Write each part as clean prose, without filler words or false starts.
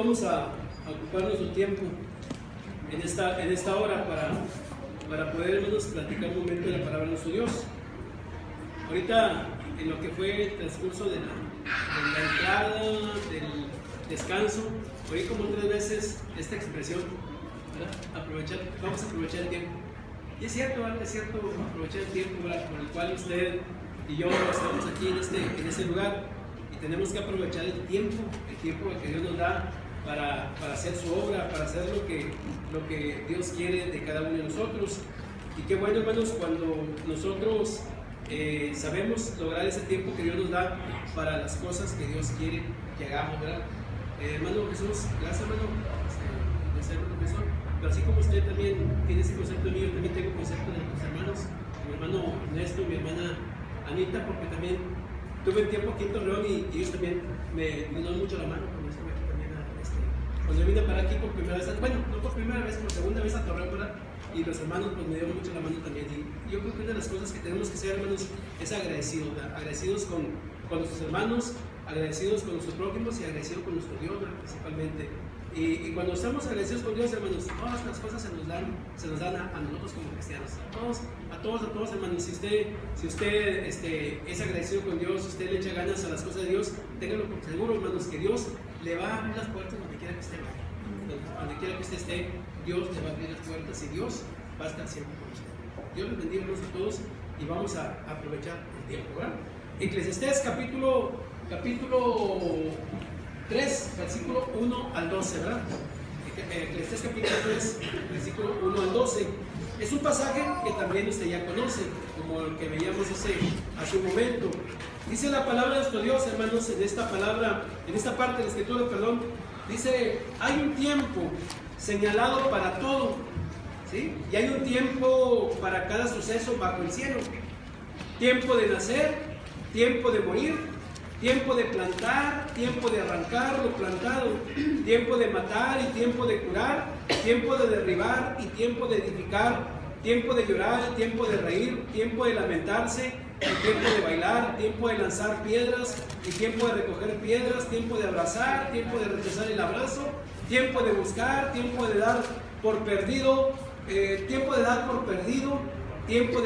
vamos a ocupar nuestro tiempo en esta hora para poder, hermanos, platicar un momento de la palabra de nuestro Dios. Ahorita, en lo que fue el transcurso de la entrada, del descanso, oí como 3 veces esta expresión, ¿verdad? Vamos a aprovechar el tiempo. Y es cierto, aprovechar el tiempo, ¿verdad?, por el cual usted y yo estamos aquí en este lugar, y tenemos que aprovechar el tiempo que Dios nos da para hacer su obra, para hacer lo que Dios quiere de cada uno de nosotros. Y qué bueno, hermanos, cuando nosotros sabemos lograr ese tiempo que Dios nos da para las cosas que Dios quiere que hagamos, ¿verdad? Hermano Jesús, gracias, hermano, gracias, profesor. Pero así como usted también tiene ese concepto mío, yo también tengo concepto de tus hermanos, mi hermano Ernesto, mi hermana Anita, porque también tuve el tiempo aquí en Torreón y ellos también me dieron mucho la mano cuando estuve aquí también. Cuando yo vine para aquí por primera vez, bueno, no por primera vez, por segunda vez a Torreón, ¿verdad? Y los hermanos pues me dieron mucho la mano también. Y yo creo que una de las cosas que tenemos que ser, hermanos, es agradecidos, ¿verdad? Agradecidos con nuestros hermanos, agradecidos con nuestros prójimos y agradecidos con nuestro Dios, ¿verdad?, principalmente. Y cuando estamos agradecidos con Dios, hermanos, todas las cosas se nos dan a nosotros como cristianos, a todos, hermanos. Si usted es agradecido con Dios, si usted le echa ganas a las cosas de Dios, ténganlo por seguro, hermanos, que Dios le va a abrir las puertas donde quiera que usted vaya. Donde quiera que usted esté, Dios le va a abrir las puertas y Dios va a estar siempre con usted. Dios les bendiga, hermanos, a todos, y vamos a aprovechar el tiempo, ¿verdad? Eclesiastés capítulo 3, versículo 1 al 12, ¿verdad? Eclesiastés capítulo 3, versículo 1 al 12. Es un pasaje que también usted ya conoce, como el que veíamos hace un momento. Dice la palabra de nuestro Dios, hermanos, en esta parte de la escritura, perdón, dice: hay un tiempo señalado para todo, ¿sí? Y hay un tiempo para cada suceso bajo el cielo. Tiempo de nacer, tiempo de morir, tiempo de plantar, tiempo de arrancar lo plantado, tiempo de matar y tiempo de curar, tiempo de derribar y tiempo de edificar, tiempo de llorar y tiempo de reír, tiempo de lamentarse y tiempo de bailar, tiempo de lanzar piedras y tiempo de recoger piedras, tiempo de abrazar, tiempo de rechazar el abrazo, tiempo de buscar, tiempo de dar por perdido, tiempo de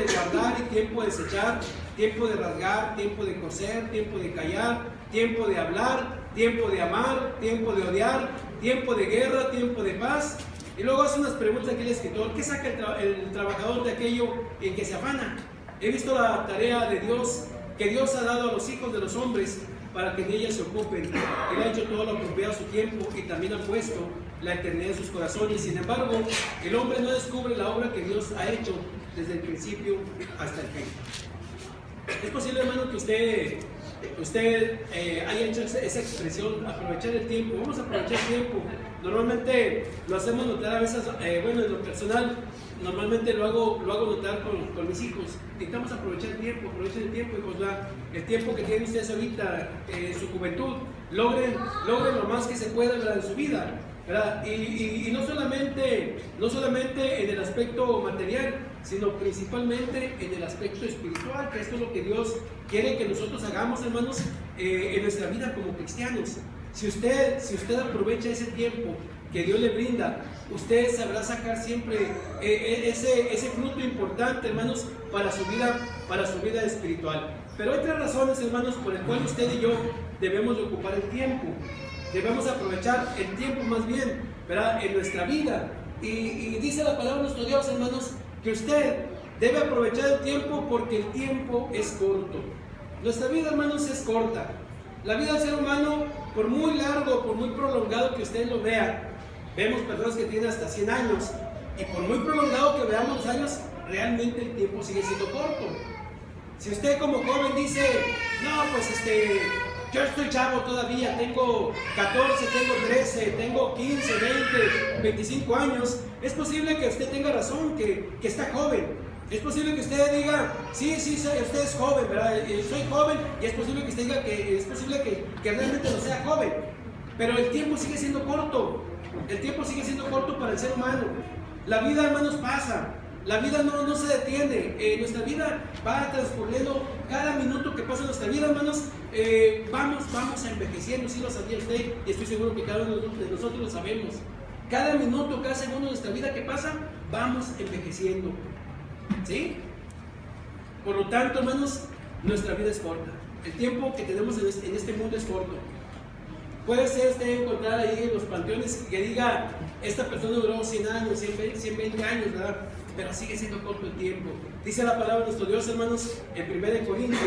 guardar y tiempo de desechar, tiempo de rasgar, tiempo de coser, tiempo de callar, tiempo de hablar, tiempo de amar, tiempo de odiar, tiempo de guerra, tiempo de paz. Y luego hace unas preguntas aquí el escritor: ¿qué saca el trabajador de aquello en que se afana? He visto la tarea de Dios, que Dios ha dado a los hijos de los hombres para que en ella se ocupen. Él ha hecho todo lo apropiado a su tiempo y también ha puesto la eternidad en sus corazones. Sin embargo, el hombre no descubre la obra que Dios ha hecho desde el principio hasta el fin. Es posible, hermano, que usted haya hecho esa expresión: aprovechar el tiempo. Vamos a aprovechar el tiempo. Normalmente lo hacemos notar a veces, bueno, en lo personal, normalmente lo hago notar con mis hijos. Necesitamos aprovechar el tiempo, aprovechen el tiempo, hijos, el tiempo que tienen ustedes ahorita, su juventud, logren lo más que se pueda, ¿verdad?, en su vida, ¿verdad? Y no solamente en el aspecto material, sino principalmente en el aspecto espiritual, que esto es lo que Dios quiere que nosotros hagamos, hermanos, en nuestra vida como cristianos. Si usted aprovecha ese tiempo que Dios le brinda, usted sabrá sacar siempre ese fruto importante, hermanos, para su vida espiritual. Pero hay 3 razones, hermanos, por el cual usted y yo debemos de ocupar el tiempo. Debemos aprovechar el tiempo, más bien, ¿verdad?, en nuestra vida. Y dice la palabra de nuestro Dios, hermanos, que usted debe aprovechar el tiempo porque el tiempo es corto. Nuestra vida, hermanos, es corta. La vida del ser humano, por muy largo, por muy prolongado que usted lo vea, vemos personas que tienen hasta 100 años, y por muy prolongado que veamos los años, realmente el tiempo sigue siendo corto. Si usted como joven dice: no, pues yo estoy chavo todavía, tengo 14, tengo 13, tengo 15, 20, 25 años, es posible que usted tenga razón, que está joven. Es posible que usted diga: sí, usted es joven, ¿verdad? Soy joven, y es posible que usted diga que es posible que realmente no sea joven. Pero el tiempo sigue siendo corto. El tiempo sigue siendo corto para el ser humano. La vida, hermanos, pasa. La vida no se detiene. Nuestra vida va transcurriendo. Cada minuto que pasa en nuestra vida, hermanos, vamos envejeciendo. Sí lo sabía usted, y estoy seguro que cada uno de nosotros lo sabemos. Cada minuto, cada segundo de nuestra vida que pasa, vamos envejeciendo. ¿Sí? Por lo tanto, hermanos, nuestra vida es corta. El tiempo que tenemos en este mundo es corto. Puede ser usted encontrar ahí en los panteones que diga, esta persona duró 100 años, 120 años, ¿verdad? Pero sigue siendo corto el tiempo. Dice la palabra de nuestro Dios, hermanos, en 1 Corintios,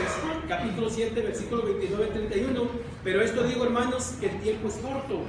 capítulo 7, versículo 29 al 31. Pero esto digo, hermanos, que el tiempo es corto.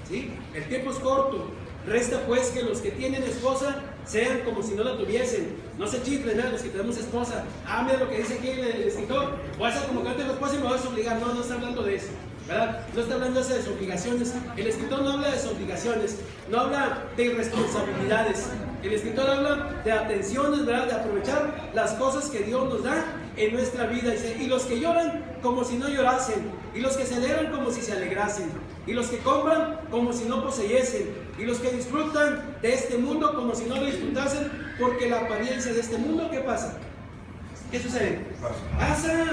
¿Sí? El tiempo es corto. Resta pues que los que tienen esposa sean como si no la tuviesen. No se chiflen, los que tenemos esposa. Mira lo que dice aquí el escritor. Voy a hacer como que no tengo esposa y me vas a obligar. No está hablando de eso, ¿verdad? No está hablando de esas obligaciones. El escritor no habla de desobligaciones, no habla de irresponsabilidades. El escritor habla de atenciones, ¿verdad? De aprovechar las cosas que Dios nos da en nuestra vida. Dice, y los que lloran como si no llorasen, y los que se alegran como si se alegrasen, y los que compran como si no poseyesen, y los que disfrutan de este mundo como si no lo disfrutasen, porque la apariencia de este mundo, ¿qué pasa? ¿Qué sucede? Pasa,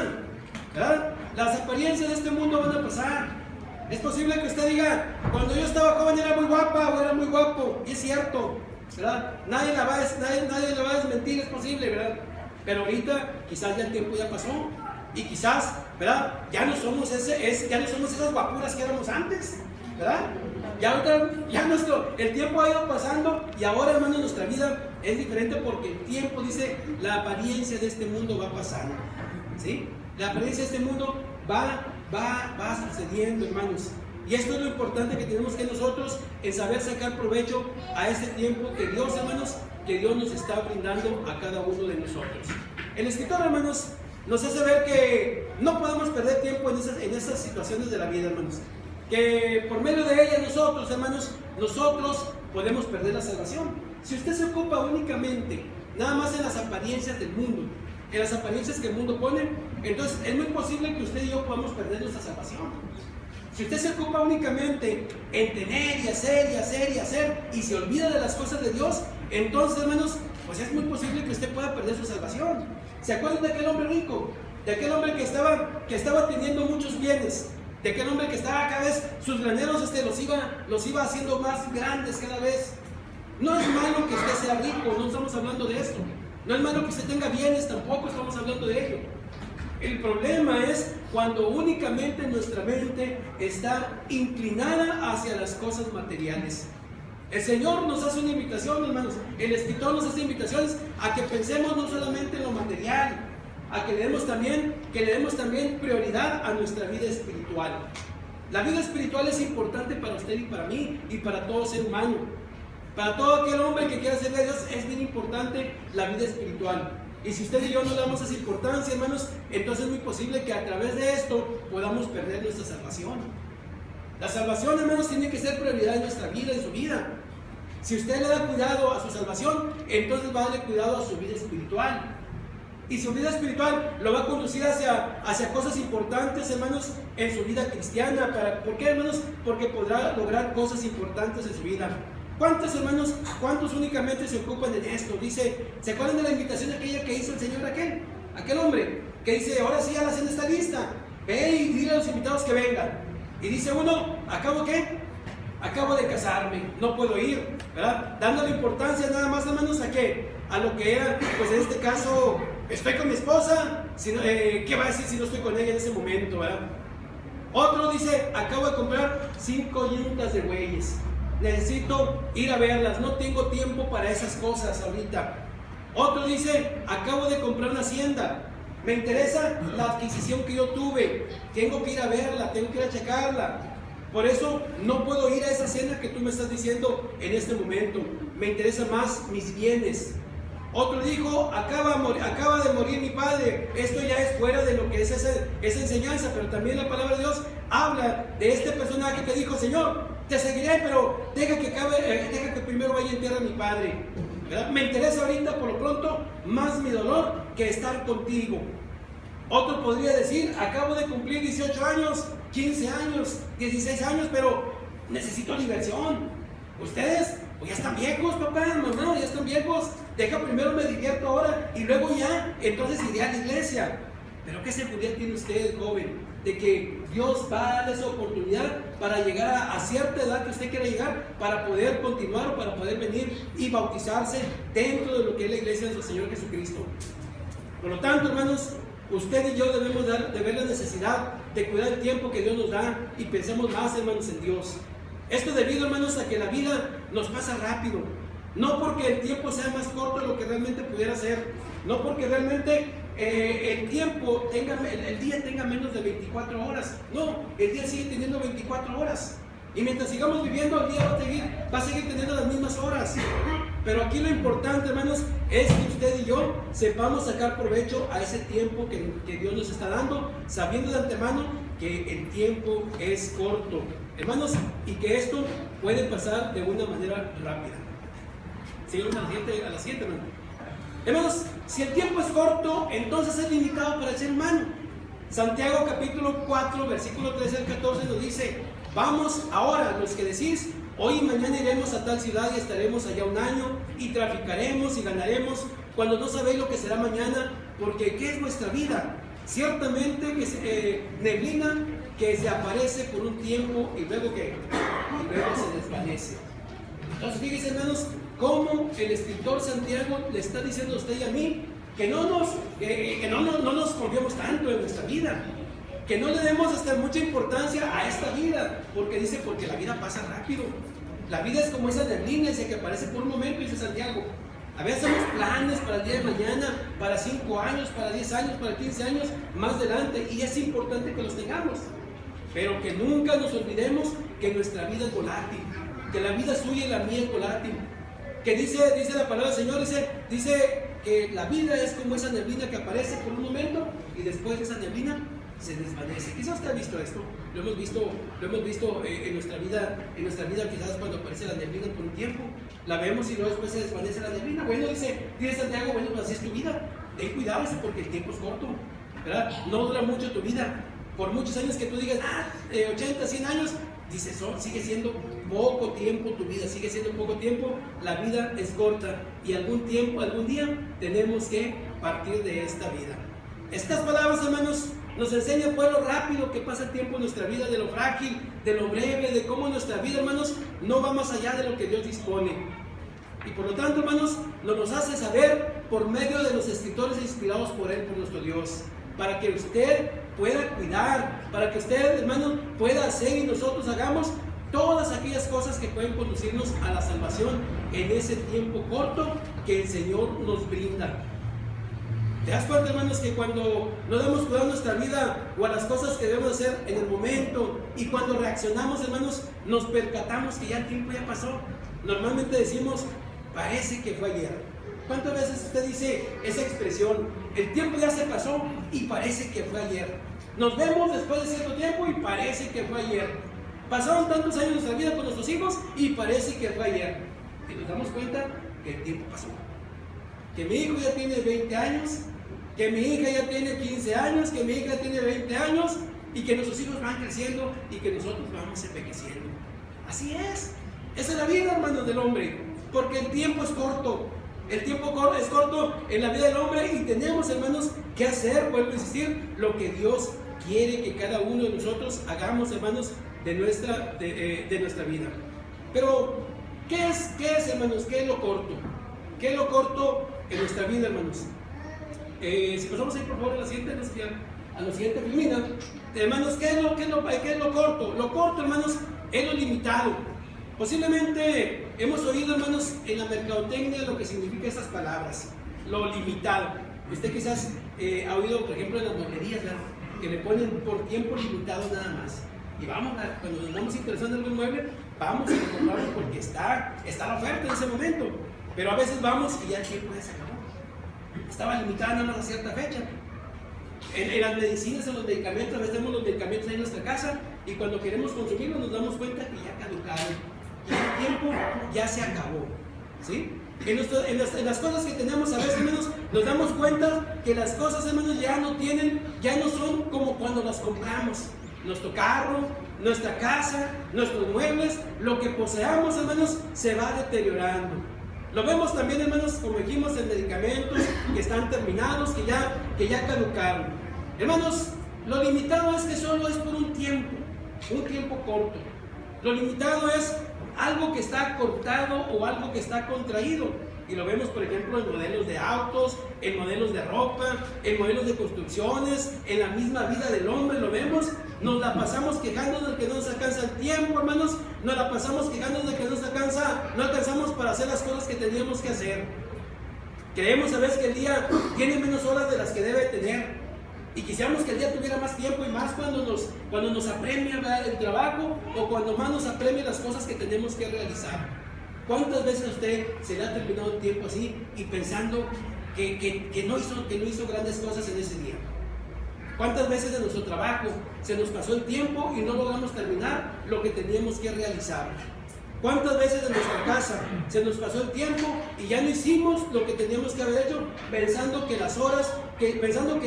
¿verdad? Las apariencias de este mundo van a pasar. Es posible que usted diga, cuando yo estaba joven era muy guapa o era muy guapo, y es cierto, ¿verdad? Nadie la va a desmentir, es posible, ¿verdad? Pero ahorita quizás ya el tiempo ya pasó y quizás, ¿verdad? Ya no somos esas guapuras que éramos antes, ¿verdad? El tiempo ha ido pasando y ahora, hermano, nuestra vida es diferente porque el tiempo, dice, la apariencia de este mundo va pasando, ¿sí? La apariencia de este mundo va sucediendo, hermanos. Y esto es lo importante que tenemos que nosotros en saber sacar provecho a este tiempo que Dios, hermanos, que Dios nos está brindando a cada uno de nosotros. El escritor, hermanos, nos hace ver que no podemos perder tiempo en esas situaciones de la vida, hermanos. Que por medio de ellas nosotros, hermanos, nosotros podemos perder la salvación. Si usted se ocupa únicamente, nada más en las apariencias del mundo, en las apariencias que el mundo pone, entonces es muy posible que usted y yo podamos perder nuestra salvación. Si usted se ocupa únicamente en tener y hacer, y se olvida de las cosas de Dios, entonces, hermanos, pues es muy posible que usted pueda perder su salvación. ¿Se acuerdan de aquel hombre rico? De aquel hombre que estaba teniendo muchos bienes, de aquel hombre que estaba cada vez, sus graneros los iba haciendo más grandes cada vez. No es malo que usted sea rico, no estamos hablando de esto. No es malo que usted tenga bienes, tampoco estamos hablando de ello. El problema es cuando únicamente nuestra mente está inclinada hacia las cosas materiales. El Señor nos hace una invitación, hermanos. El escritor nos hace invitaciones a que pensemos no solamente en lo material, a que le demos también prioridad a nuestra vida espiritual. La vida espiritual es importante para usted y para mí y para todo ser humano. Para todo aquel hombre que quiera servir a Dios es bien importante la vida espiritual. Y si usted y yo no le damos esa importancia, hermanos, entonces es muy posible que a través de esto podamos perder nuestra salvación. La salvación, hermanos, tiene que ser prioridad en nuestra vida, en su vida. Si usted le da cuidado a su salvación, entonces va a darle cuidado a su vida espiritual. Y su vida espiritual lo va a conducir hacia cosas importantes, hermanos, en su vida cristiana. ¿Por qué, hermanos? Porque podrá lograr cosas importantes en su vida. ¿Cuántos, hermanos, únicamente se ocupan en esto? Dice, ¿se acuerdan de la invitación aquella que hizo el Señor aquel hombre? Que dice, ahora sí, ya la cena está lista. Ve y dile a los invitados que vengan. Y dice uno, ¿acabo qué? Acabo de casarme, no puedo ir, ¿verdad? Dándole importancia nada más, hermanos, ¿a qué? A lo que era, pues en este caso, estoy con mi esposa, ¿qué va a decir si no estoy con ella en ese momento, verdad? Otro dice, acabo de comprar 5 yuntas de bueyes. Necesito ir a verlas, no tengo tiempo para esas cosas ahorita. Otro dice, acabo de comprar una hacienda, me interesa la adquisición que yo tuve, tengo que ir a verla, tengo que ir a checarla. Por eso no puedo ir a esa hacienda que tú me estás diciendo en este momento, me interesan más mis bienes. Otro dijo, acaba de morir mi padre. Esto ya es fuera de lo que es esa enseñanza, pero también la palabra de Dios habla de este personaje que dijo, Señor, te seguiré, pero deja que primero vaya a enterrar a mi padre, ¿verdad? Me interesa ahorita por lo pronto más mi dolor que estar contigo. Otro podría decir, acabo de cumplir 18 años, 15 años, 16 años, pero necesito diversión. Ustedes Pues ya están viejos, papá, mamá, ya están viejos. Deja primero me divierto ahora y luego ya, entonces iré a la iglesia. Pero ¿qué seguridad tiene usted, joven, de que Dios va a darle esa oportunidad para llegar a cierta edad que usted quiera llegar, para poder continuar o para poder venir y bautizarse dentro de lo que es la iglesia de nuestro Señor Jesucristo? Por lo tanto, hermanos, usted y yo debemos de ver la necesidad de cuidar el tiempo que Dios nos da y pensemos más, hermanos, en Dios. Esto debido, hermanos, a que la vida nos pasa rápido. No porque el tiempo sea más corto de lo que realmente pudiera ser. No porque realmente el tiempo el día tenga menos de 24 horas. No, el día sigue teniendo 24 horas. Y mientras sigamos viviendo, el día va a seguir teniendo las mismas horas. Pero aquí lo importante, hermanos, es que usted y yo sepamos sacar provecho a ese tiempo que Dios nos está dando, sabiendo de antemano que el tiempo es corto, hermanos, y que esto puede pasar de una manera rápida. Sigamos a la siguiente, hermano. Hermanos, si el tiempo es corto, entonces es limitado para el ser humano. Santiago capítulo 4, versículo 13 al 14 nos dice: vamos ahora, los que decís, hoy y mañana iremos a tal ciudad y estaremos allá un año, y traficaremos y ganaremos, cuando no sabéis lo que será mañana, porque ¿qué es nuestra vida? Ciertamente que neblina que se aparece por un tiempo y luego se desvanece. Entonces fíjense, hermanos, cómo el escritor Santiago le está diciendo a usted y a mí que no nos confiemos tanto en nuestra vida, que no le demos hasta mucha importancia a esta vida, porque la vida pasa rápido. La vida es como esa neblina, dice, que aparece por un momento, dice Santiago. A veces hacemos planes para el día de mañana, para 5 años, para 10 años, para 15 años, más adelante, y es importante que los tengamos. Pero que nunca nos olvidemos que nuestra vida es volátil, que la vida suya y la mía es volátil. Que dice la palabra del Señor, dice que la vida es como esa neblina que aparece por un momento y después de esa neblina se desvanece. Quizás usted ha visto esto, lo hemos visto en nuestra vida, quizás cuando aparece la neblina por un tiempo, la vemos y luego después se desvanece la neblina. Bueno, dice Santiago, bueno, pues así es tu vida, ten cuidado, porque el tiempo es corto, ¿verdad? No dura mucho tu vida. Por muchos años que tú digas, 80, 100 años, dices, sigue siendo poco tiempo tu vida, sigue siendo poco tiempo, la vida es corta y algún día tenemos que partir de esta vida. Estas palabras, hermanos, nos enseñan pues lo rápido que pasa el tiempo en nuestra vida, de lo frágil, de lo breve, de cómo nuestra vida, hermanos, no va más allá de lo que Dios dispone. Y por lo tanto, hermanos, nos hace saber por medio de los escritores inspirados por Él, por nuestro Dios, para que usted pueda cuidar, para que usted, hermanos, pueda hacer y nosotros hagamos todas aquellas cosas que pueden conducirnos a la salvación en ese tiempo corto que el Señor nos brinda. ¿Te das cuenta, hermanos, que cuando no damos cuidado a nuestra vida o a las cosas que debemos hacer en el momento, y cuando reaccionamos, hermanos, nos percatamos que ya el tiempo ya pasó? Normalmente decimos, parece que fue ayer. ¿Cuántas veces usted dice esa expresión? El tiempo ya se pasó y parece que fue ayer. Nos vemos después de cierto tiempo y parece que fue ayer. Pasaron tantos años de nuestra vida con nuestros hijos y parece que fue ayer. Y nos damos cuenta que el tiempo pasó. Que mi hijo ya tiene 20 años, que mi hija ya tiene 15 años, que mi hija tiene 20 años, y que nuestros hijos van creciendo y que nosotros vamos envejeciendo. Así es. Esa es la vida, hermanos, del hombre. Porque el tiempo es corto. El tiempo es corto en la vida del hombre y tenemos, hermanos, que hacer, vuelvo a insistir, lo que Dios quiere que cada uno de nosotros hagamos, hermanos, de nuestra vida. Pero, ¿qué es, hermanos? ¿Qué es lo corto? ¿Qué es lo corto en nuestra vida, hermanos? Si pasamos ahí, por favor, a la siguiente filmina. Hermanos, ¿qué es lo corto? Lo corto, hermanos, es lo limitado. Posiblemente hemos oído, hermanos, en la mercadotecnia lo que significa esas palabras, lo limitado. Usted quizás ha oído, por ejemplo, en las mueblerías, ¿verdad?, que le ponen por tiempo limitado nada más. Y vamos, cuando nos estamos interesando en algún mueble, vamos a comprarlo porque está la oferta en ese momento. Pero a veces vamos y ya el tiempo ya se acabó. Estaba limitada nada más a cierta fecha. En las medicinas, en los medicamentos, a veces tenemos los medicamentos ahí en nuestra casa y cuando queremos consumirlos nos damos cuenta que ya caducaron. Y el tiempo ya se acabó, ¿sí? En las cosas que tenemos a veces, hermanos, nos damos cuenta que las cosas, hermanos, ya no son como cuando las compramos. nuestro carro, nuestra casa, nuestros muebles, lo que poseamos, hermanos, se va deteriorando. Lo vemos también, hermanos, como dijimos, en medicamentos que están terminados, que ya caducaron. Hermanos, lo limitado es que solo es por un tiempo corto. Lo limitado es algo que está cortado o algo que está contraído. Y lo vemos, por ejemplo, en modelos de autos, en modelos de ropa, en modelos de construcciones, en la misma vida del hombre, lo vemos. Nos la pasamos quejándonos de que no nos alcanza el tiempo, hermanos. Nos la pasamos quejándonos de que no alcanzamos para hacer las cosas que teníamos que hacer. Creemos a veces que el día tiene menos horas de las que debe tener. Y quisiéramos que el día tuviera más tiempo, y más cuando nos apremia, ¿verdad?, el trabajo, o cuando más nos apremia las cosas que tenemos que realizar. ¿Cuántas veces a usted se le ha terminado el tiempo así y pensando que no hizo grandes cosas en ese día? ¿Cuántas veces en nuestro trabajo se nos pasó el tiempo y no logramos terminar lo que teníamos que realizar? ¿Cuántas veces en nuestra casa se nos pasó el tiempo y ya no hicimos lo que teníamos que haber hecho, pensando que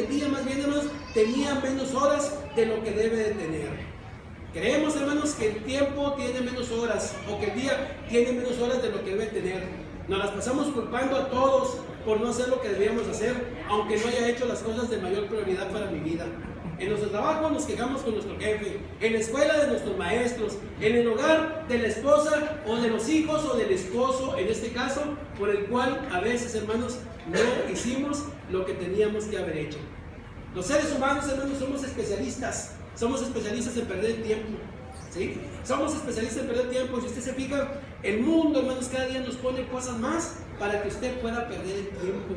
el día más bien, hermanos, tenía menos horas de lo que debe de tener? Creemos, hermanos, que el tiempo tiene menos horas, o que el día tiene menos horas de lo que debe tener. Nos las pasamos culpando a todos por no hacer lo que debíamos hacer, aunque no haya hecho las cosas de mayor prioridad para mi vida. En nuestro trabajo nos quejamos con nuestro jefe, en la escuela de nuestros maestros, en el hogar de la esposa o de los hijos o del esposo, en este caso, por el cual a veces, hermanos, no hicimos lo que teníamos que haber hecho. Los seres humanos, hermanos, somos especialistas en perder el tiempo, ¿sí? Somos especialistas en perder el tiempo. Si usted se fija, el mundo, hermanos, cada día nos pone cosas más para que usted pueda perder el tiempo,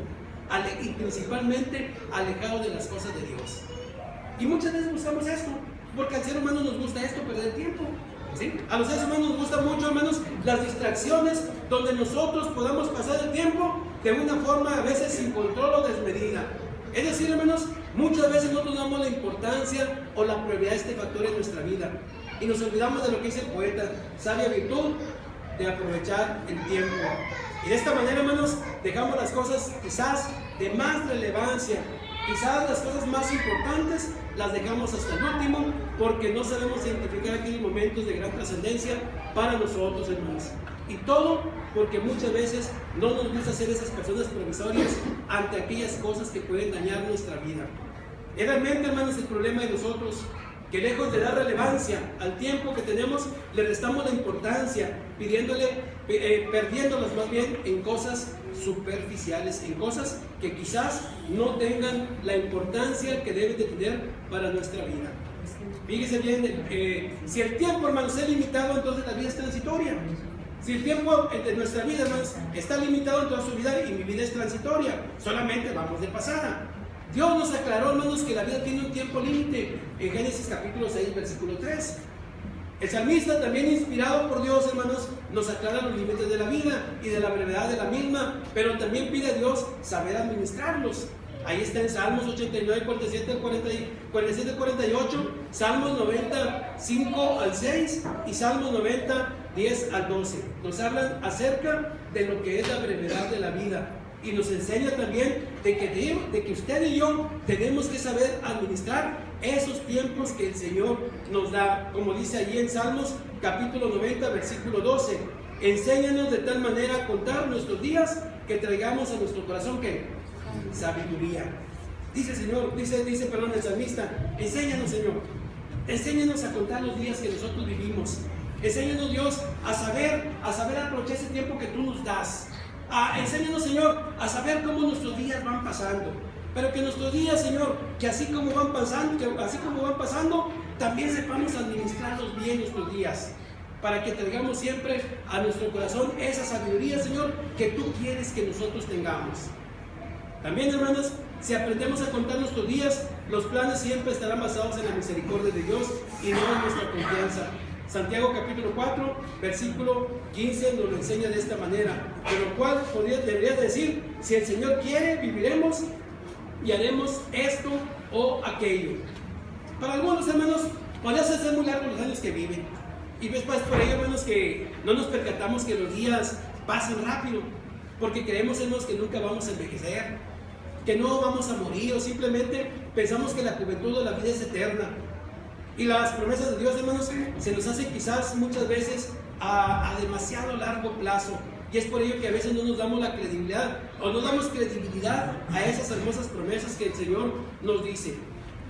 y principalmente alejado de las cosas de Dios. Y muchas veces buscamos esto, porque al ser humano nos gusta esto, perder el tiempo, ¿sí? A los seres humanos nos gusta mucho, hermanos, las distracciones, donde nosotros podamos pasar el tiempo de una forma a veces sin control o desmedida. Es decir, hermanos, muchas veces nosotros damos la importancia o la prioridad a este factor en nuestra vida y nos olvidamos de lo que dice el poeta: sabia virtud de aprovechar el tiempo. Y de esta manera, hermanos, dejamos las cosas quizás de más relevancia, quizás las cosas más importantes las dejamos hasta el último, porque no sabemos identificar aquellos momentos de gran trascendencia para nosotros, hermanos. Y todo porque muchas veces no nos gusta ser esas personas provisorias ante aquellas cosas que pueden dañar nuestra vida. Es realmente, hermanos, el problema de nosotros, que lejos de dar relevancia al tiempo que tenemos, le restamos la importancia, perdiéndolas más bien en cosas superficiales, en cosas que quizás no tengan la importancia que deben de tener para nuestra vida. Fíjese bien, si el tiempo, hermanos, es limitado, entonces la vida es transitoria. Si el tiempo de nuestra vida, hermanos, está limitado en toda su vida, y mi vida es transitoria, solamente vamos de pasada. Dios nos aclaró, hermanos, que la vida tiene un tiempo límite en Génesis capítulo 6, versículo 3. El salmista, también inspirado por Dios, hermanos, nos aclara los límites de la vida y de la brevedad de la misma, pero también pide a Dios saber administrarlos. Ahí está en Salmos 89, 47 al 48, Salmos 90, 5 al 6 y Salmos 90, 10 al 12. Nos hablan acerca de lo que es la brevedad de la vida y nos enseña también de que usted y yo tenemos que saber administrar esos tiempos que el Señor nos da, como dice allí en Salmos capítulo 90, versículo 12. Enséñanos de tal manera a contar nuestros días que traigamos a nuestro corazón ¿qué? Sabiduría. Dice el salmista: enséñanos, Señor, enséñanos a contar los días que nosotros vivimos. Enséñanos, Dios, a saber aprovechar ese tiempo que tú nos das. Enséñanos, Señor, a saber cómo nuestros días van pasando. Pero que nuestros días, Señor, que así como van pasando, también sepamos administrarlos bien nuestros días, para que traigamos siempre a nuestro corazón esa sabiduría, Señor, que tú quieres que nosotros tengamos. También, hermanos, si aprendemos a contar nuestros días, los planes siempre estarán basados en la misericordia de Dios y no en nuestra confianza. Santiago capítulo 4, versículo 15 nos lo enseña de esta manera, de lo cual deberías decir: si el Señor quiere, viviremos y haremos esto o aquello. Para algunos, hermanos, podría ser muy largos los años que viven, y después por ello, hermanos, que no nos percatamos que los días pasan rápido, porque creemos, hermanos, que nunca vamos a envejecer, que no vamos a morir, o simplemente pensamos que la juventud de la vida es eterna. Y las promesas de Dios, hermanos, se nos hacen quizás muchas veces a demasiado largo plazo. Y es por ello que a veces no nos damos la credibilidad o no damos credibilidad a esas hermosas promesas que el Señor nos dice.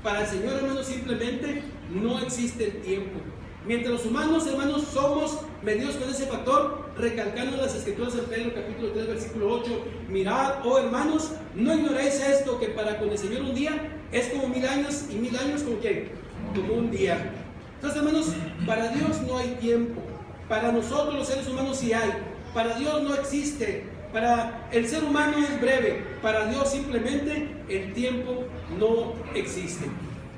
Para el Señor, hermanos, simplemente no existe el tiempo. Mientras los humanos, hermanos, somos medidos con ese factor, recalcando las Escrituras en Pedro capítulo 3, versículo 8, mirad, oh hermanos, no ignoréis esto, que para con el Señor un día es como 1000 años, y 1000 años como ¿qué? Como un día. Entonces, hermanos, para Dios no hay tiempo. Para nosotros los seres humanos sí hay. Para Dios no existe. Para el ser humano es breve. Para Dios simplemente el tiempo no existe.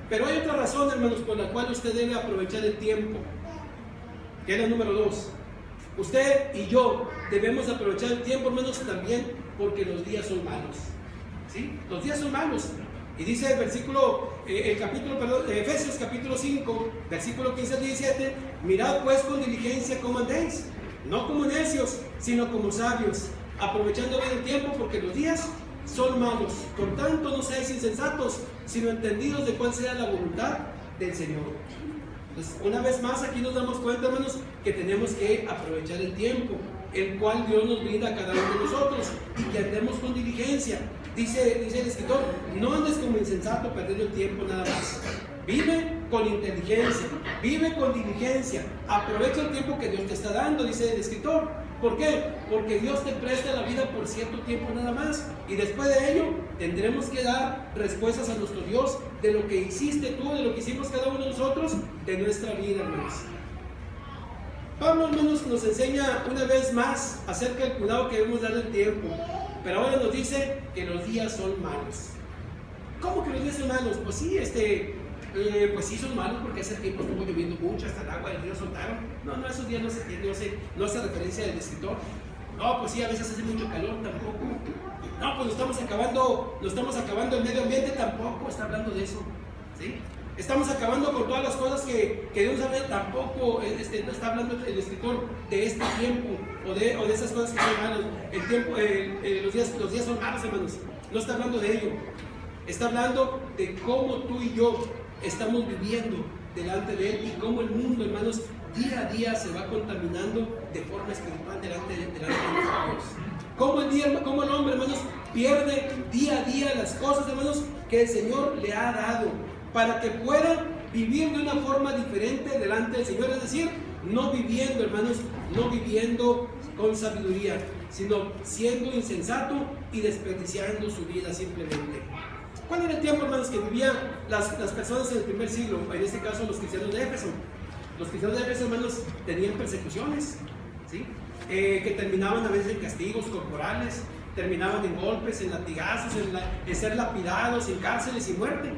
Pero hay otra razón, hermanos, por la cual usted debe aprovechar el tiempo, que es la número 2. Usted y yo debemos aprovechar el tiempo, hermanos, también porque los días son malos. ¿Sí? Los días son malos. Y dice el versículo, Efesios capítulo 5, versículo 15 al 17, mirad pues con diligencia cómo andéis, no como necios, sino como sabios, aprovechando bien el tiempo porque los días son malos. Por tanto, no seáis insensatos, sino entendidos de cuál sea la voluntad del Señor. Entonces, una vez más, aquí nos damos cuenta, hermanos, que tenemos que aprovechar el tiempo, el cual Dios nos brinda a cada uno de nosotros, y que andemos con diligencia. Dice el escritor, no andes como insensato perdiendo el tiempo nada más. Vive con inteligencia, vive con diligencia, aprovecha el tiempo que Dios te está dando, dice el escritor. ¿Por qué? Porque Dios te presta la vida por cierto tiempo nada más, y después de ello tendremos que dar respuestas a nuestro Dios de lo que hiciste tú, de lo que hicimos cada uno de nosotros, de nuestra vida, hermanos. Pablo, hermanos, nos enseña una vez más acerca del cuidado que debemos dar del tiempo, pero ahora nos dice que los días son malos. ¿Cómo que los días son malos? Pues sí, pues sí son malos porque ese tiempo estuvo lloviendo mucho, hasta el agua del río soltaron. No, esos días no se entiende, no hace referencia del escritor. No, pues sí, a veces hace mucho calor, tampoco. No, pues nos estamos acabando el medio ambiente, tampoco está hablando de eso. ¿Sí? Estamos acabando con todas las cosas que Dios habla, tampoco no está hablando el escritor de este tiempo o de esas cosas que son malas. El tiempo, los días son malos, hermanos. No está hablando de ello. Está hablando de cómo tú y yo estamos viviendo delante de Él y cómo el mundo, hermanos, día a día se va contaminando de forma espiritual delante de nosotros. Cómo el hombre, hermanos, pierde día a día las cosas, hermanos, que el Señor le ha dado para que pueda vivir de una forma diferente delante del Señor. Es decir, no viviendo, hermanos, no viviendo con sabiduría, sino siendo insensato y desperdiciando su vida simplemente. ¿Cuál era el tiempo, hermanos, que vivían las personas en el primer siglo? En este caso, los cristianos de Éfeso. Los cristianos de Éfeso, hermanos, tenían persecuciones, ¿sí? Que terminaban a veces en castigos corporales, terminaban en golpes, en latigazos, en ser lapidados, en cárceles y muerte,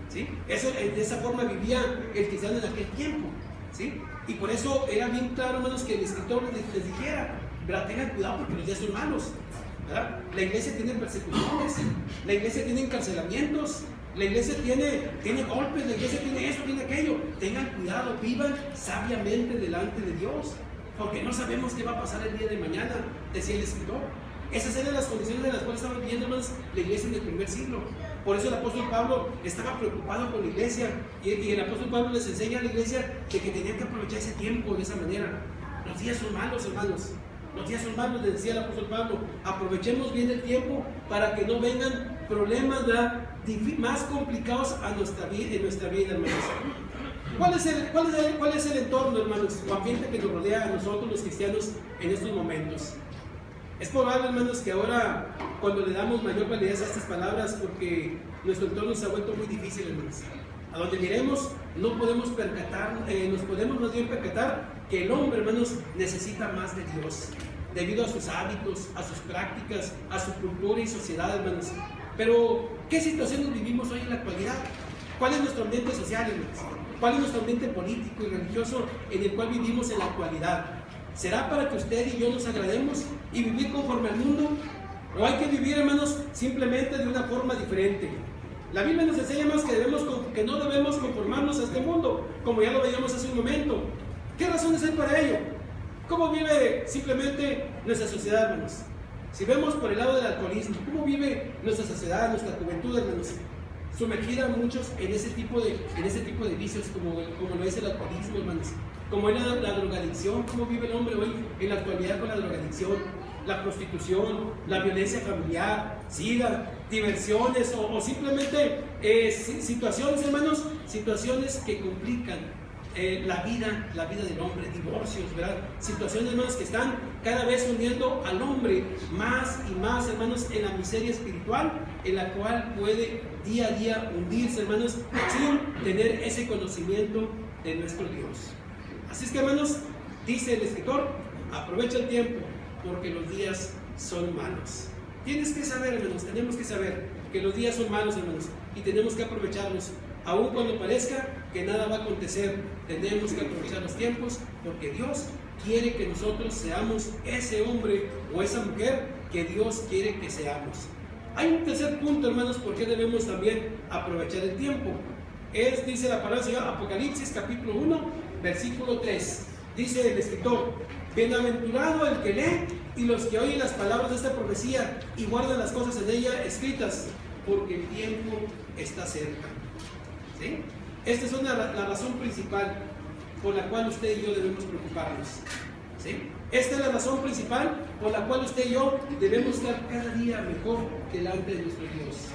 ¿sí? De esa forma vivía el cristiano en aquel tiempo, ¿sí? Y por eso era bien claro, hermanos, que el escritor les dijera, ¿verdad? Tengan cuidado porque los días son malos, ¿verdad? La iglesia tiene persecuciones, la iglesia tiene encarcelamientos, la iglesia tiene golpes, la iglesia tiene esto, tiene aquello. Tengan cuidado, vivan sabiamente delante de Dios, porque no sabemos qué va a pasar el día de mañana, decía el escritor. Esas eran las condiciones en las cuales estaba viviendo, hermanos, la iglesia en el primer siglo. Por eso el apóstol Pablo estaba preocupado con la iglesia, y el apóstol Pablo les enseña a la iglesia de que tenían que aprovechar ese tiempo de esa manera. Los días son malos, hermanos. Los días son malos, les decía el apóstol Pablo. Aprovechemos bien el tiempo para que no vengan problemas, ¿verdad?, más complicados en nuestra vida, hermanos. ¿Cuál es el entorno, hermanos, o ambiente que nos rodea a nosotros los cristianos en estos momentos? Es probable, hermanos, que ahora, cuando le damos mayor validez a estas palabras, porque nuestro entorno se ha vuelto muy difícil, hermanos. A donde miremos, no podemos nos podemos más bien percatar que el hombre, hermanos, necesita más de Dios, debido a sus hábitos, a sus prácticas, a su cultura y sociedad, hermanos. Pero, ¿qué situaciones vivimos hoy en la actualidad? ¿Cuál es nuestro ambiente social, hermanos? ¿Cuál es nuestro ambiente político y religioso en el cual vivimos en la actualidad? ¿Será para que usted y yo nos agrademos y vivir conforme al mundo? ¿O hay que vivir, hermanos, simplemente de una forma diferente? La Biblia nos enseña más que no debemos conformarnos a este mundo, como ya lo veíamos hace un momento. ¿Qué razones hay para ello? ¿Cómo vive simplemente nuestra sociedad, hermanos? Si vemos por el lado del alcoholismo, ¿cómo vive nuestra sociedad, nuestra juventud, hermanos? sumergida a muchos en ese tipo de vicios, como lo es el alcoholismo, hermanos, como es la drogadicción. ¿Cómo vive el hombre hoy en la actualidad con la drogadicción? La prostitución, la violencia familiar, sida, diversiones o simplemente situaciones, hermanos, situaciones que complican la vida del hombre, divorcios, ¿verdad? Situaciones, hermanos, que están cada vez hundiendo al hombre más y más, hermanos, en la miseria espiritual, en la cual puede día a día hundirse, hermanos, sin tener ese conocimiento de nuestro Dios. Así es que, hermanos, dice el escritor, aprovecha el tiempo, porque los días son malos. Tienes que saber, hermanos, tenemos que saber que los días son malos, hermanos, y tenemos que aprovecharlos. Aun cuando parezca que nada va a acontecer, tenemos que aprovechar los tiempos, porque Dios quiere que nosotros seamos ese hombre o esa mujer que Dios quiere que seamos. Hay un tercer punto, hermanos, por qué debemos también aprovechar el tiempo. Dice la palabra del Señor, Apocalipsis capítulo 1, versículo 3. Dice el escritor, bienaventurado el que lee y los que oyen las palabras de esta profecía y guardan las cosas en ella escritas, porque el tiempo está cerca. ¿Sí? Esta es la razón principal por la cual usted y yo debemos preocuparnos. ¿Sí? Esta es la razón principal por la cual usted y yo debemos estar cada día mejor delante de nuestro Dios.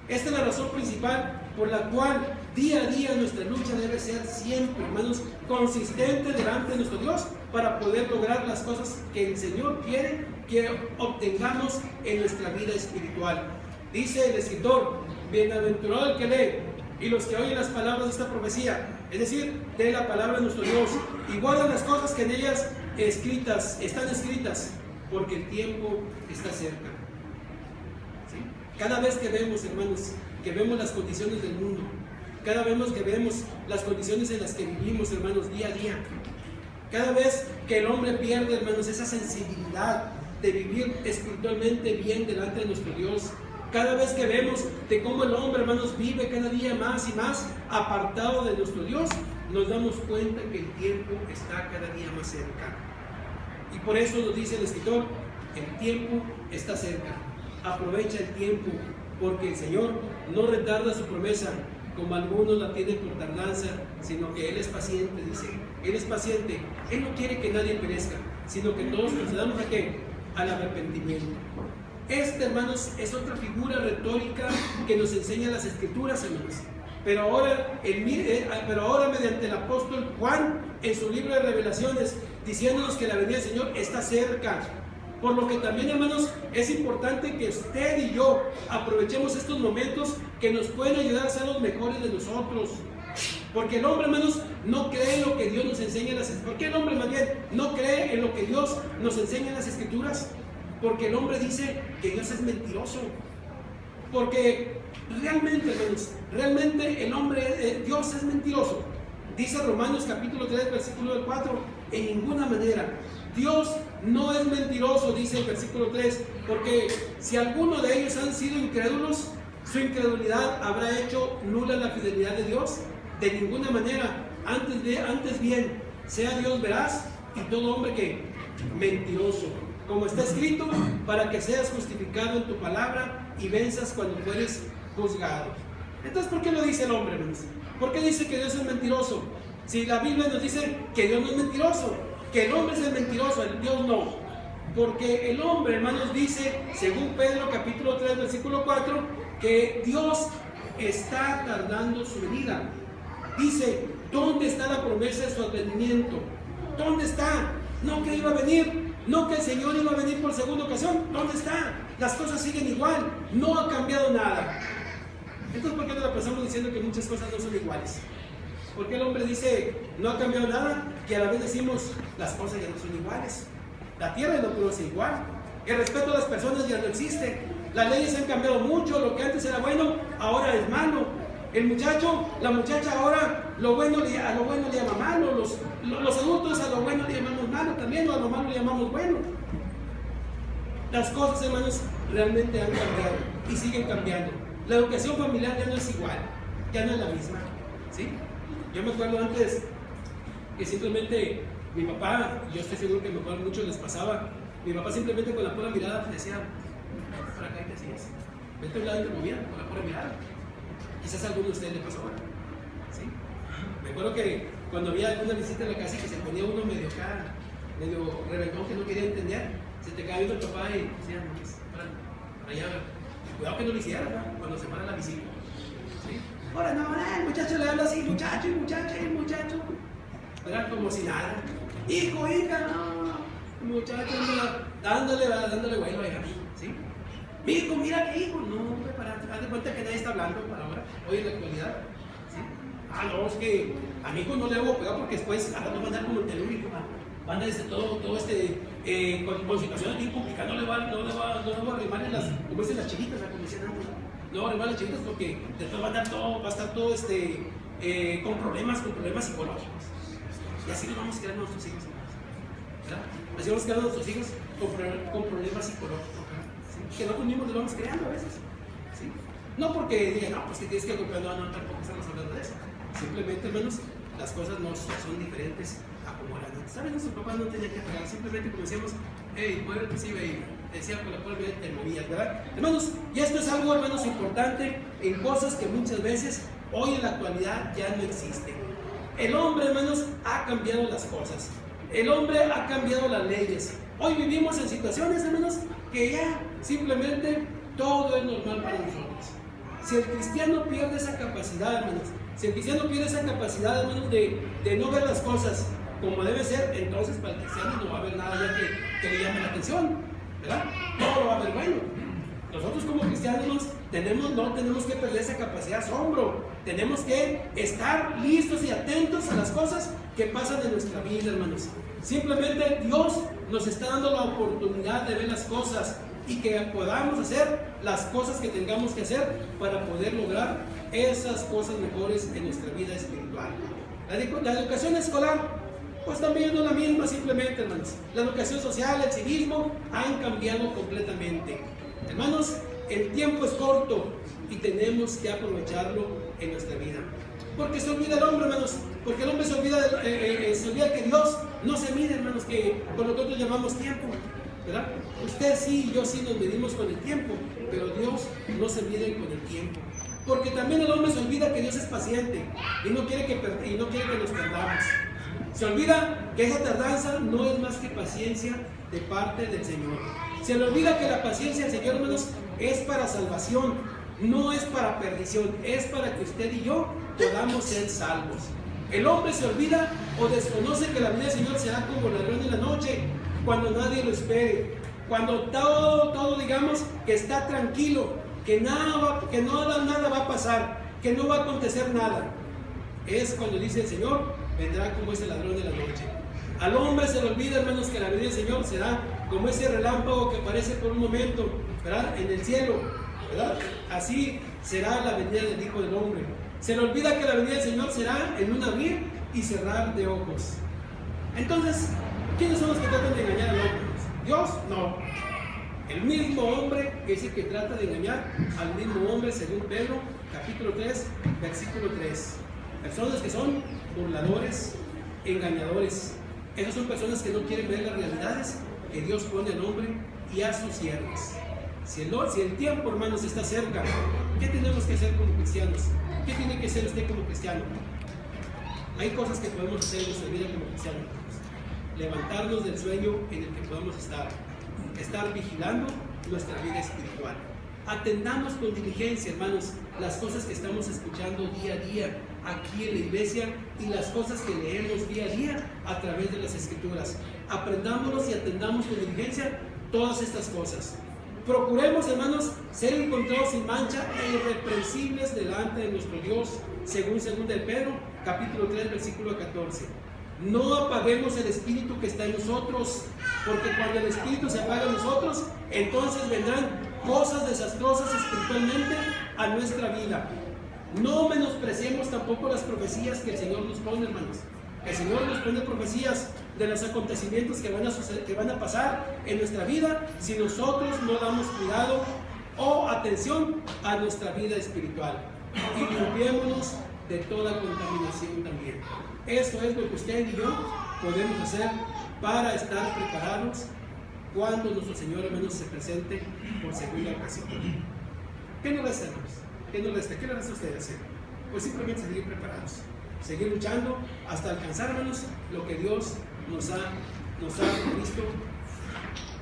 Esta es la razón principal por la cual día a día nuestra lucha debe ser siempre, hermanos, consistente delante de nuestro Dios para poder lograr las cosas que el Señor quiere que obtengamos en nuestra vida espiritual. Dice el escritor, bienaventurado el que lee y los que oyen las palabras de esta profecía, es decir, de la palabra de nuestro Dios, y guardan las cosas que en ellas están escritas, porque el tiempo está cerca. ¿Sí? Cada vez que vemos, hermanos, que vemos las condiciones del mundo, cada vez que vemos las condiciones en las que vivimos, hermanos, día a día, cada vez que el hombre pierde, hermanos, esa sensibilidad de vivir espiritualmente bien delante de nuestro Dios, cada vez que vemos de cómo el hombre, hermanos, vive cada día más y más apartado de nuestro Dios, nos damos cuenta que el tiempo está cada día más cerca. Y por eso nos dice el escritor, el tiempo está cerca. Aprovecha el tiempo, porque el Señor no retarda su promesa, como algunos la tienen por tardanza, sino que Él es paciente, dice. Él es paciente. Él no quiere que nadie perezca, sino que todos procedamos ¿a qué? Al arrepentimiento. Hermanos, es otra figura retórica que nos enseña las Escrituras, hermanos. Pero ahora mediante el apóstol Juan, en su libro de Revelaciones, diciéndonos que la venida del Señor está cerca. Por lo que también, hermanos, es importante que usted y yo aprovechemos estos momentos que nos pueden ayudar a ser los mejores de nosotros. Porque el hombre, hermanos, no cree en lo que Dios nos enseña en las Escrituras. ¿Por qué el hombre, más bien, no cree en lo que Dios nos enseña en las Escrituras? Porque el hombre dice que Dios es mentiroso. Porque realmente, hermanos, realmente Dios es mentiroso. Dice Romanos capítulo 3, versículo 4, en ninguna manera. Dios no es mentiroso, dice el versículo 3, porque si alguno de ellos han sido incrédulos, su incredulidad habrá hecho nula la fidelidad de Dios. De ninguna manera. Antes bien, sea Dios veraz y todo hombre que mentiroso, como está escrito, para que seas justificado en tu palabra y venzas cuando fueres juzgado. Entonces, ¿por qué lo dice el hombre, hermanos? ¿Por qué dice que Dios es mentiroso? Si la Biblia nos dice que Dios no es mentiroso, que el hombre es el mentiroso, el Dios no. Porque el hombre, hermanos, dice, según Pedro capítulo 3, versículo 4, que Dios está tardando su venida. Dice, ¿dónde está la promesa de su advenimiento? ¿Dónde está? No que iba a venir, no que el Señor iba a venir por segunda ocasión. ¿Dónde está? Las cosas siguen igual, no ha cambiado nada. Entonces, ¿por qué no la pasamos diciendo que muchas cosas no son iguales? ¿Por qué el hombre dice, no ha cambiado nada? Que a la vez decimos, las cosas ya no son iguales. La tierra ya no produce igual. El respeto a las personas ya no existe. Las leyes han cambiado mucho. Lo que antes era bueno, ahora es malo. El muchacho, la muchacha ahora, a lo bueno le llama malo. Los adultos a lo bueno le llamamos malo también, o a lo malo le llamamos bueno. Las cosas, hermanos, realmente han cambiado y siguen cambiando. La educación familiar ya no es igual, ya no es la misma. ¿Sí? Yo me acuerdo antes que simplemente mi papá, yo estoy seguro que a muchos les pasaba, mi papá simplemente con la pura mirada te decía, para acá y te hacías, vete a un lado y te movía con la pura mirada. Quizás a alguno de ustedes le pasó ahora. ¿Sí? Me acuerdo que cuando había alguna visita en la casa y que se ponía uno medio acá, medio reventón, que no quería entender, se te cae viendo el papá y decía, no, para allá, cuidado que no lo hiciera, ¿no? Cuando se para la visita. ¿Sí? Ahora no, el muchacho le habla así, muchacho, ¿verdad? Como si nada. Hijo, hija, no, muchacho, dándole vuelo a ella, ¿sí? Hijo, mira que hijo, no, haz de cuenta que nadie está hablando para ahora, hoy en la actualidad, ¿sí? No, es que a mi hijo no le hago pegar porque después nos va a andar como el telúrico, van a decir todo con situaciones bien complicadas, no le va a arrimar en las, como dicen las chiquitas, como decían antes, no va a arrimar las chiquitas porque después va a estar todo con problemas psicológicos. Y así nos vamos a quedar nuestros hijos, ¿verdad? Así vamos a quedar nuestros hijos con problemas psicológicos, ¿verdad? ¿Sí? Que nosotros mismos los vamos creando a veces, ¿sí? No porque digan, no, pues que tienes que golpear, no, tampoco estamos hablando de eso. Simplemente, hermanos, las cosas no son diferentes a como eran antes. ¿Saben? Nuestros papás no tenían que pegar, simplemente como decíamos, hey, muévete, sí, ve, decía por la cual te movías, ¿verdad? Hermanos, y esto es algo, hermanos, importante en cosas que muchas veces hoy en la actualidad ya no existen. El hombre, hermanos, ha cambiado las cosas. El hombre ha cambiado las leyes. Hoy vivimos en situaciones, hermanos, que ya simplemente todo es normal para nosotros. Si el cristiano pierde esa capacidad, hermanos, de no ver las cosas como debe ser, entonces para el cristiano no va a haber nada ya que le llame la atención, ¿verdad? Todo va a haber bueno. Nosotros como cristianos no tenemos que perder esa capacidad de asombro. Tenemos que estar listos y atentos a las cosas que pasan en nuestra vida, hermanos. Simplemente Dios nos está dando la oportunidad de ver las cosas y que podamos hacer las cosas que tengamos que hacer para poder lograr esas cosas mejores en nuestra vida espiritual. La educación escolar, pues también no es la misma, simplemente, hermanos. La educación social, el civismo han cambiado completamente. Hermanos, el tiempo es corto y tenemos que aprovecharlo en nuestra vida. Porque se olvida el hombre, hermanos. Porque el hombre se olvida que Dios no se mide, hermanos, que con lo que nosotros llamamos tiempo, ¿verdad? Usted sí y yo sí nos medimos con el tiempo, pero Dios no se mide con el tiempo. Porque también el hombre se olvida que Dios es paciente y no quiere que nos perdamos. Se olvida que esa tardanza no es más que paciencia de parte del Señor. Se le olvida que la paciencia del Señor, hermanos, es para salvación, no es para perdición, es para que usted y yo podamos ser salvos. El hombre se olvida o desconoce que la venida del Señor será como ladrón en la noche, cuando nadie lo espere, cuando todo digamos que está tranquilo, que nada va a pasar, que no va a acontecer nada. Es cuando dice el Señor, vendrá como ese ladrón de la noche. Al hombre se le olvida, hermanos, que la venida del Señor será como ese relámpago que aparece por un momento, ¿verdad? En el cielo, ¿verdad? Así será la venida del Hijo del Hombre. Se le olvida que la venida del Señor será en un abrir y cerrar de ojos. Entonces, ¿quiénes son los que tratan de engañar al hombre? ¿Dios? No. El mismo hombre es el que trata de engañar al mismo hombre, según Pedro, capítulo 3, versículo 3. Personas que son burladores, engañadores. Esas son personas que no quieren ver las realidades que Dios pone al hombre y a sus siervos. Si el tiempo, hermanos, está cerca, ¿qué tenemos que hacer como cristianos? ¿Qué tiene que hacer usted como cristiano? Hay cosas que podemos hacer en nuestra vida como cristianos. Levantarnos del sueño en el que podemos estar vigilando nuestra vida espiritual. Atendamos con diligencia, hermanos, las cosas que estamos escuchando día a día aquí en la iglesia y las cosas que leemos día a día a través de las escrituras. Aprendámonos y atendamos con diligencia todas estas cosas. Procuremos, hermanos, ser encontrados sin mancha e irreprensibles delante de nuestro Dios, según 2 de Pedro, capítulo 3, versículo 14. No apaguemos el espíritu que está en nosotros, porque cuando el espíritu se apaga en nosotros, entonces vendrán cosas desastrosas espiritualmente a nuestra vida. No menospreciemos tampoco las profecías que el Señor nos pone, hermanos. El Señor nos pone profecías de los acontecimientos que van a pasar en nuestra vida si nosotros no damos cuidado o atención a nuestra vida espiritual. Y limpiémonos de toda contaminación también. Eso es lo que usted y yo podemos hacer para estar preparados cuando nuestro Señor, hermanos, se presente por segunda ocasión. ¿Qué nos hacemos? ¿Qué nos resta? ¿Qué les resta a ustedes hacer? Pues simplemente seguir preparados, seguir luchando hasta alcanzar, hermanos, lo que Dios nos ha visto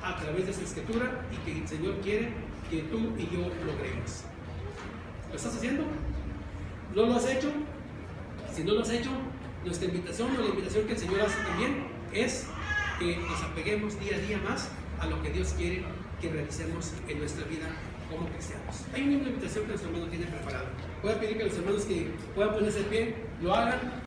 a través de su escritura y que el Señor quiere que tú y yo logremos. ¿Lo estás haciendo? ¿No lo has hecho? Si no lo has hecho, nuestra invitación o la invitación que el Señor hace también es que nos apeguemos día a día más a lo que Dios quiere que realicemos en nuestra vida como cristianos. Hay una invitación que nuestro hermano tiene preparada. Voy a pedir que los hermanos que puedan ponerse de pie lo hagan.